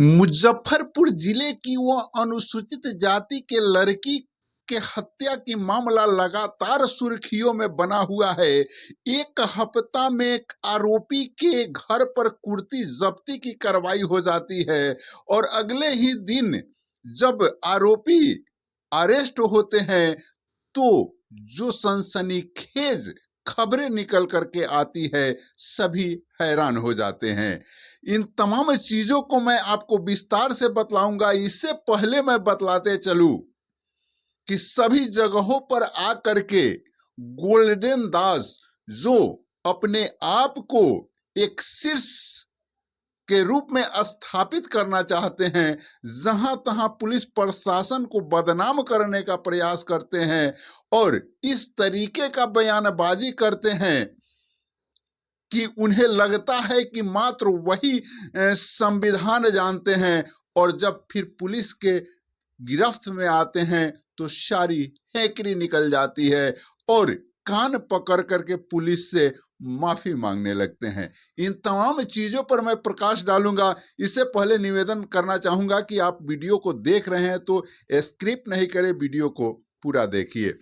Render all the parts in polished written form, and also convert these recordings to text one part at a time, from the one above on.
मुजफ्फरपुर जिले की वह अनुसूचित जाति के लड़की के हत्या की मामला लगातार सुर्खियों में बना हुआ है। एक हफ्ता में एक आरोपी के घर पर कुर्की जब्ती की कार्रवाई हो जाती है और अगले ही दिन जब आरोपी अरेस्ट होते हैं तो जो सनसनीखेज खबरें निकल करके आती है, सभी हैरान हो जाते हैं। इन तमाम चीजों को मैं आपको विस्तार से बतलाऊंगा। इससे पहले मैं बतलाते चलूं कि सभी जगहों पर आकर के गोल्डन दास जो अपने आप को एक शीर्ष के रूप में स्थापित करना चाहते हैं, जहां तहां पुलिस प्रशासन को बदनाम करने का प्रयास करते हैं और इस तरीके का बयानबाजी करते हैं कि उन्हें लगता है कि मात्र वही संविधान जानते हैं, और जब फिर पुलिस के गिरफ्त में आते हैं तो सारी हैकरी निकल जाती है और कान पकड़ करके पुलिस से माफी मांगने लगते हैं। इन तमाम चीजों पर मैं प्रकाश डालूंगा। इससे पहले निवेदन करना चाहूंगा कि आप वीडियो को देख रहे हैं तो स्क्रिप्ट नहीं करें, वीडियो को पूरा देखिए।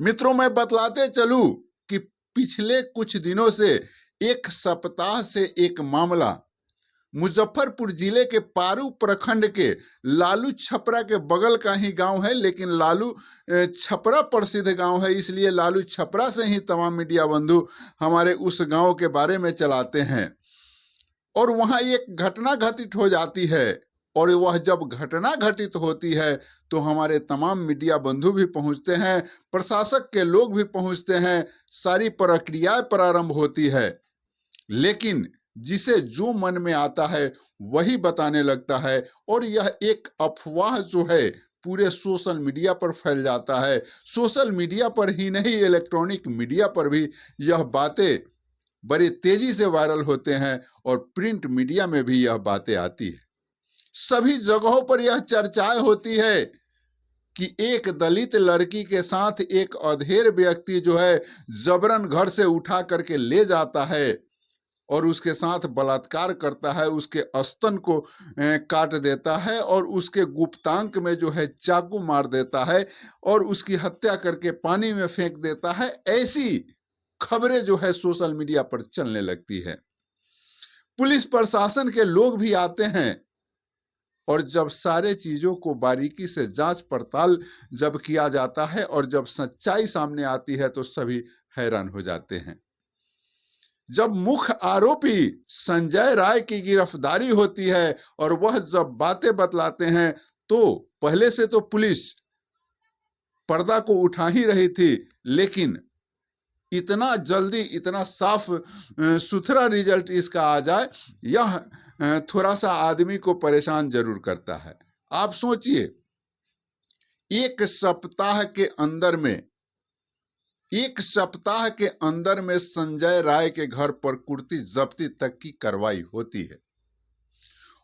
मित्रों, मैं बतलाते चलूं कि पिछले कुछ दिनों से, एक सप्ताह से एक मामला मुजफ्फरपुर जिले के पारू प्रखंड के लालू छपरा के बगल का ही गांव है, लेकिन लालू छपरा प्रसिद्ध गांव है, इसलिए लालू छपरा से ही तमाम मीडिया बंधु हमारे उस गांव के बारे में चलाते हैं। और वहां एक घटना घटित हो जाती है, और वह जब घटना घटित होती है तो हमारे तमाम मीडिया बंधु भी पहुंचते हैं, प्रशासक के लोग भी पहुंचते हैं, सारी प्रक्रिया प्रारंभ होती है। लेकिन जिसे जो मन में आता है वही बताने लगता है, और यह एक अफवाह जो है पूरे सोशल मीडिया पर फैल जाता है। सोशल मीडिया पर ही नहीं, इलेक्ट्रॉनिक मीडिया पर भी यह बातें बड़ी तेजी से वायरल होते हैं और प्रिंट मीडिया में भी यह बातें आती है। सभी जगहों पर यह चर्चाएं होती है कि एक दलित लड़की के साथ एक अधेड़ व्यक्ति जो है जबरन घर से उठा करके ले जाता है और उसके साथ बलात्कार करता है, उसके स्तन को काट देता है और उसके गुप्तांग में जो है चाकू मार देता है और उसकी हत्या करके पानी में फेंक देता है। ऐसी खबरें जो है सोशल मीडिया पर चलने लगती है। पुलिस प्रशासन के लोग भी आते हैं और जब सारे चीजों को बारीकी से जांच पड़ताल जब किया जाता है और जब सच्चाई सामने आती है तो सभी हैरान हो जाते हैं। जब मुख्य आरोपी संजय राय की गिरफ्तारी होती है और वह जब बातें बतलाते हैं तो पहले से तो पुलिस पर्दा को उठा ही रही थी, लेकिन इतना जल्दी इतना साफ सुथरा रिजल्ट इसका आ जाए, यह थोड़ा सा आदमी को परेशान जरूर करता है। आप सोचिए, एक सप्ताह के अंदर में संजय राय के घर पर कुर्की जब्ती तक की कार्रवाई होती है।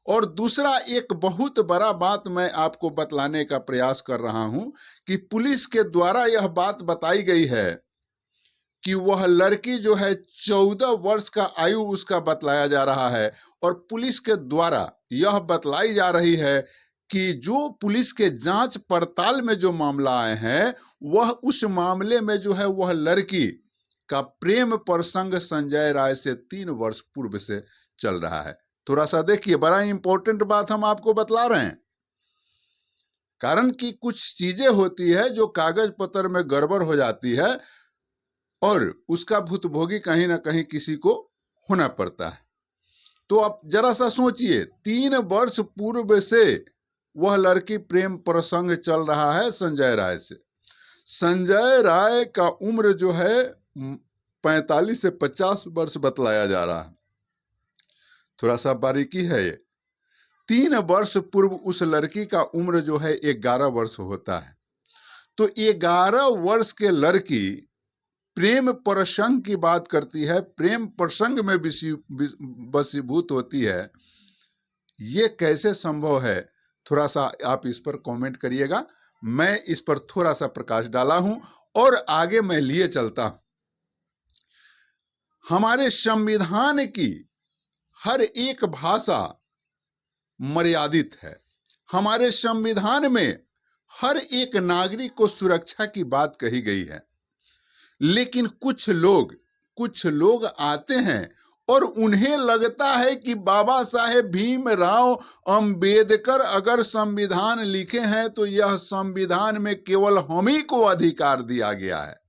और दूसरा एक बहुत बड़ा बात मैं आपको बतलाने का प्रयास कर रहा हूं कि पुलिस के द्वारा यह बात बताई गई है कि वह लड़की जो है 14 वर्ष का आयु उसका बतलाया जा रहा है, और पुलिस के द्वारा यह बतलाई जा रही है कि जो पुलिस के जांच पड़ताल में जो मामला आए हैं, वह उस मामले में जो है वह लड़की का प्रेम प्रसंग संजय राय से 3 वर्ष पूर्व से चल रहा है। थोड़ा सा देखिए, बड़ा इंपॉर्टेंट बात हम आपको बतला रहे हैं, कारण कि कुछ चीजें होती है जो कागज पत्र में गड़बड़ हो जाती है और उसका भुतभोगी कहीं ना कहीं किसी को होना पड़ता है। तो आप जरा सा सोचिए, 3 वर्ष पूर्व से वह लड़की प्रेम प्रसंग चल रहा है संजय राय से। संजय राय का उम्र जो है 45 से 50 वर्ष बतलाया जा रहा है। थोड़ा सा बारीकी है ये। 3 वर्ष पूर्व उस लड़की का उम्र जो है 11 वर्ष होता है। तो 11 वर्ष के लड़की प्रेम प्रसंग की बात करती है, प्रेम प्रसंग में वशीभूत होती है। ये कैसे संभव है? थोड़ा सा आप इस पर कमेंट करिएगा। मैं इस पर थोड़ा सा प्रकाश डाला हूं और आगे मैं लिए चलता हूं। हमारे संविधान की हर एक भाषा मर्यादित है। हमारे संविधान में हर एक नागरिक को सुरक्षा की बात कही गई है, लेकिन कुछ लोग आते हैं और उन्हें लगता है कि बाबा साहेब भीमराव अंबेडकर अगर संविधान लिखे हैं तो यह संविधान में केवल हम ही को अधिकार दिया गया है।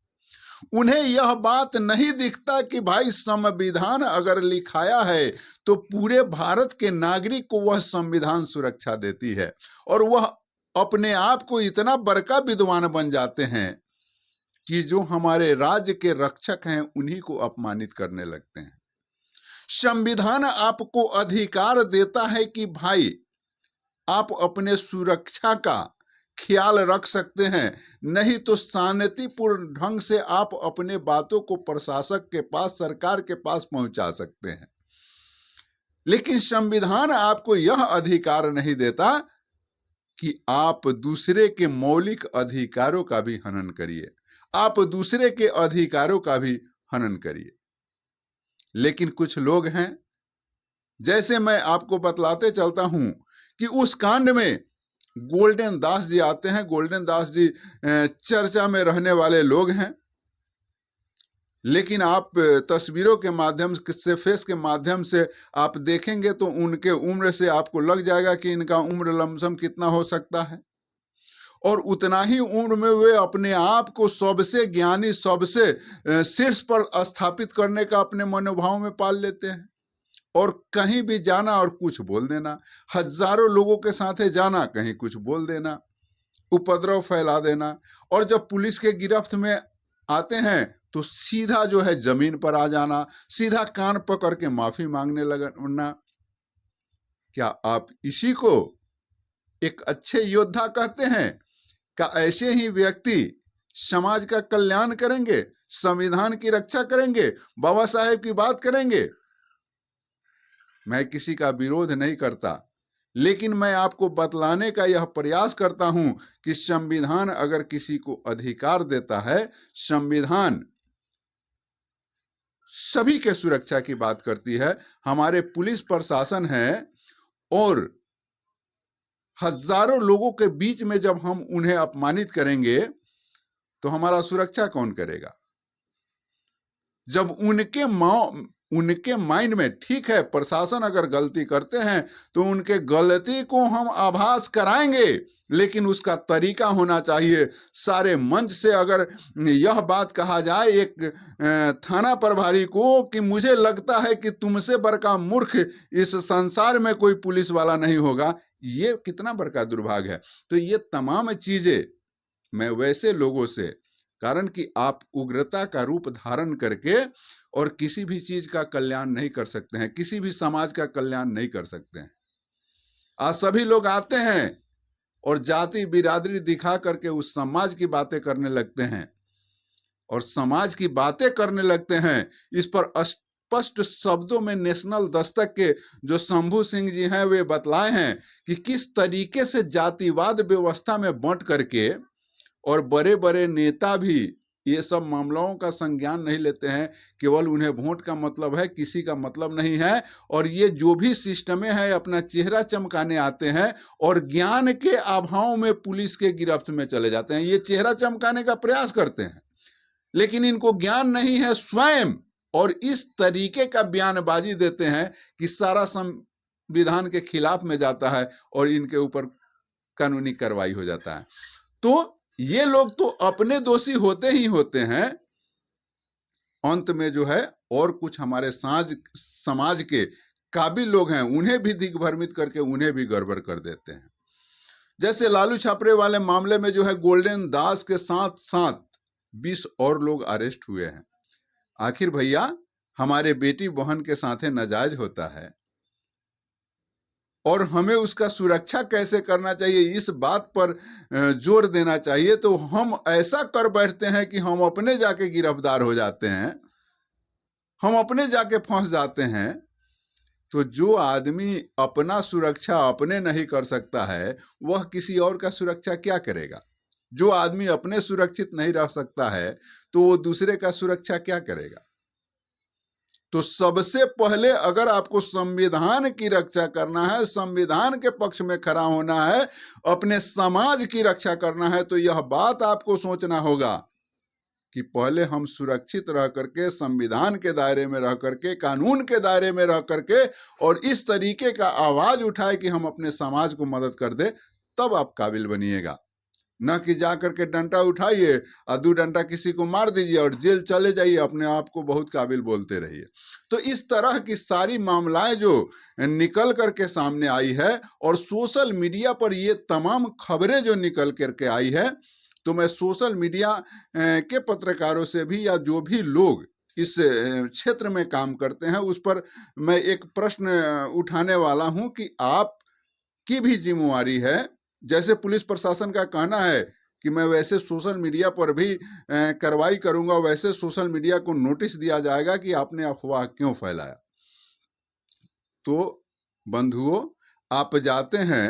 उन्हें यह बात नहीं दिखता कि भाई संविधान अगर लिखाया है तो पूरे भारत के नागरिक को वह संविधान सुरक्षा देती है, और वह अपने आप को इतना बड़का विद्वान बन जाते हैं कि जो हमारे राज्य के रक्षक हैं उन्हीं को अपमानित करने लगते हैं। संविधान आपको अधिकार देता है कि भाई आप अपने सुरक्षा का ख्याल रख सकते हैं, नहीं तो शांतिपूर्ण ढंग से आप अपने बातों को प्रशासक के पास, सरकार के पास पहुंचा सकते हैं। लेकिन संविधान आपको यह अधिकार नहीं देता कि आप दूसरे के मौलिक अधिकारों का भी हनन करिए, आप दूसरे के अधिकारों का भी हनन करिए। लेकिन कुछ लोग हैं, जैसे मैं आपको बतलाते चलता हूं कि उस कांड में गोल्डन दास जी आते हैं। गोल्डन दास जी चर्चा में रहने वाले लोग हैं, लेकिन आप तस्वीरों के माध्यम से, फेस के माध्यम से आप देखेंगे तो उनके उम्र से आपको लग जाएगा कि इनका उम्र लमसम कितना हो सकता है। और उतना ही उम्र में वे अपने आप को सबसे ज्ञानी, सबसे शीर्ष पर स्थापित करने का अपने मनोभाव में पाल लेते हैं, और कहीं भी जाना और कुछ बोल देना, हजारों लोगों के साथ जाना, कहीं कुछ बोल देना, उपद्रव फैला देना, और जब पुलिस के गिरफ्त में आते हैं तो सीधा जो है जमीन पर आ जाना, सीधा कान पकड़ के माफी मांगने लगना। क्या आप इसी को एक अच्छे योद्धा कहते हैं? क्या ऐसे ही व्यक्ति समाज का कल्याण करेंगे, संविधान की रक्षा करेंगे, बाबा साहेब की बात करेंगे? मैं किसी का विरोध नहीं करता, लेकिन मैं आपको बतलाने का यह प्रयास करता हूं कि संविधान अगर किसी को अधिकार देता है, संविधान सभी के सुरक्षा की बात करती है। हमारे पुलिस प्रशासन है, और हजारों लोगों के बीच में जब हम उन्हें अपमानित करेंगे तो हमारा सुरक्षा कौन करेगा? जब उनके माइंड में, ठीक है प्रशासन अगर गलती करते हैं तो उनके गलती को हम आभास कराएंगे, लेकिन उसका तरीका होना चाहिए। सारे मंच से अगर यह बात कहा जाए एक थाना प्रभारी को कि मुझे लगता है कि तुमसे बड़का मूर्ख इस संसार में कोई पुलिस वाला नहीं होगा, ये कितना बड़का दुर्भाग्य है। तो ये तमाम चीजें मैं वैसे लोगों से, कारण कि आप उग्रता का रूप धारण करके और किसी भी चीज का कल्याण नहीं कर सकते हैं, किसी भी समाज का कल्याण नहीं कर सकते हैं। आज सभी लोग आते हैं और जाति बिरादरी दिखा करके उस समाज की बातें करने लगते हैं, और समाज की बातें करने लगते हैं। इस पर स्पष्ट शब्दों में नेशनल दस्तक के जो शंभू सिंह जी हैं वे बतलाए हैं कि किस तरीके से जातिवाद व्यवस्था में बंट करके, और बड़े बड़े नेता भी ये सब मामलों का संज्ञान नहीं लेते हैं, केवल उन्हें वोट का मतलब है, किसी का मतलब नहीं है। और ये जो भी सिस्टमें हैं अपना चेहरा चमकाने आते हैं और ज्ञान के अभाव में पुलिस के गिरफ्त में चले जाते हैं। ये चेहरा चमकाने का प्रयास करते हैं, लेकिन इनको ज्ञान नहीं है स्वयं, और इस तरीके का बयानबाजी देते हैं कि सारा संविधान के खिलाफ में जाता है और इनके ऊपर कानूनी कार्रवाई हो जाता है। तो ये लोग तो अपने दोषी होते ही होते हैं, अंत में जो है और कुछ हमारे समाज के काबिल लोग हैं उन्हें भी दिग्भ्रमित करके उन्हें भी गड़बड़ कर देते हैं। जैसे लालू छापरे वाले मामले में जो है गोल्डन दास के साथ साथ 20 और लोग अरेस्ट हुए हैं। आखिर भैया हमारे बेटी बहन के साथ नाजायज होता है, और हमें उसका सुरक्षा कैसे करना चाहिए इस बात पर जोर देना चाहिए। तो हम ऐसा कर बैठते हैं कि हम अपने जाके गिरफ्तार हो जाते हैं, हम अपने जाके फंस जाते हैं। तो जो आदमी अपना सुरक्षा अपने नहीं कर सकता है, वह किसी और का सुरक्षा क्या करेगा? जो आदमी अपने सुरक्षित नहीं रह सकता है, तो वो दूसरे का सुरक्षा क्या करेगा? तो सबसे पहले अगर आपको संविधान की रक्षा करना है, संविधान के पक्ष में खड़ा होना है, अपने समाज की रक्षा करना है, तो यह बात आपको सोचना होगा कि पहले हम सुरक्षित रह करके, संविधान के दायरे में रह करके, कानून के दायरे में रह करके और इस तरीके का आवाज उठाए कि हम अपने समाज को मदद कर दे, तब आप काबिल बनिएगा। न कि जा करके डंडा उठाइए और 2 डंडा किसी को मार दीजिए और जेल चले जाइए, अपने आप को बहुत काबिल बोलते रहिए। तो इस तरह की सारी मामलाएं जो निकल करके सामने आई है और सोशल मीडिया पर ये तमाम खबरें जो निकल करके आई है, तो मैं सोशल मीडिया के पत्रकारों से भी या जो भी लोग इस क्षेत्र में काम करते हैं उस पर मैं एक प्रश्न उठाने वाला हूं कि आप की भी जिम्मेवारी है। जैसे पुलिस प्रशासन का कहना है कि मैं वैसे सोशल मीडिया पर भी कार्रवाई करूंगा, वैसे सोशल मीडिया को नोटिस दिया जाएगा कि आपने अफवाह क्यों फैलाया। तो बंधुओं, आप जाते हैं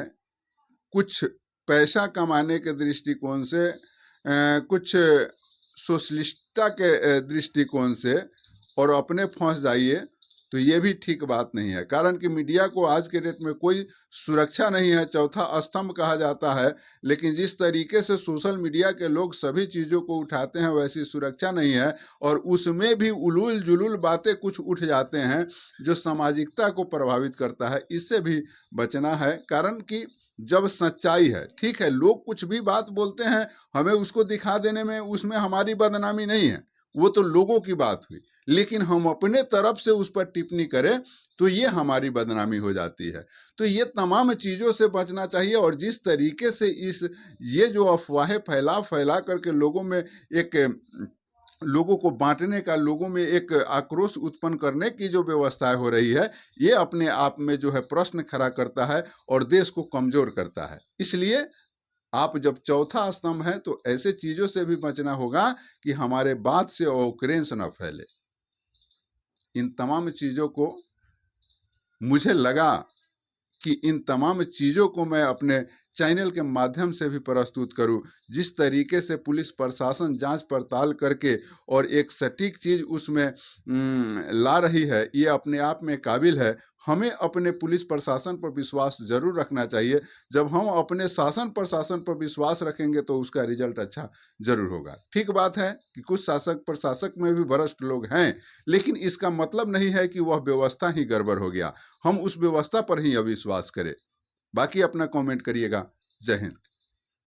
कुछ पैसा कमाने के दृष्टिकोण से, कुछ सोशलिस्टता के दृष्टिकोण से और अपने फंस जाइए, तो ये भी ठीक बात नहीं है। कारण कि मीडिया को आज के डेट में कोई सुरक्षा नहीं है, चौथा स्तंभ कहा जाता है। लेकिन जिस तरीके से सोशल मीडिया के लोग सभी चीज़ों को उठाते हैं वैसी सुरक्षा नहीं है, और उसमें भी उलूल जुलूल बातें कुछ उठ जाते हैं जो सामाजिकता को प्रभावित करता है। इससे भी बचना है। कारण कि जब सच्चाई है, ठीक है, लोग कुछ भी बात बोलते हैं, हमें उसको दिखा देने में उसमें हमारी बदनामी नहीं है, वो तो लोगों की बात हुई। लेकिन हम अपने तरफ से उस पर टिप्पणी करें तो ये हमारी बदनामी हो जाती है। तो ये तमाम चीज़ों से बचना चाहिए। और जिस तरीके से ये जो अफवाहें फैला करके लोगों को बांटने का, लोगों में एक आक्रोश उत्पन्न करने की जो व्यवस्था हो रही है, ये अपने आप में जो है प्रश्न खड़ा करता है और देश को कमजोर करता है। इसलिए आप जब चौथा स्तंभ है तो ऐसे चीजों से भी बचना होगा कि हमारे बात से ऑकरेंस न फैले। इन तमाम चीजों को मुझे लगा कि इन तमाम चीज़ों को मैं अपने चैनल के माध्यम से भी प्रस्तुत करूं। जिस तरीके से पुलिस प्रशासन जांच पड़ताल करके और एक सटीक चीज़ उसमें ला रही है, ये अपने आप में काबिल है। हमें अपने पुलिस प्रशासन पर विश्वास जरूर रखना चाहिए। जब हम अपने शासन प्रशासन पर विश्वास रखेंगे तो उसका रिजल्ट अच्छा जरूर होगा। ठीक बात है कि कुछ शासक प्रशासक में भी भ्रष्ट लोग हैं, लेकिन इसका मतलब नहीं है कि वह व्यवस्था ही गड़बड़ हो गया। हम उस व्यवस्था पर ही अविश्वास करें। बाकी अपना कमेंट करिएगा। जय हिंद।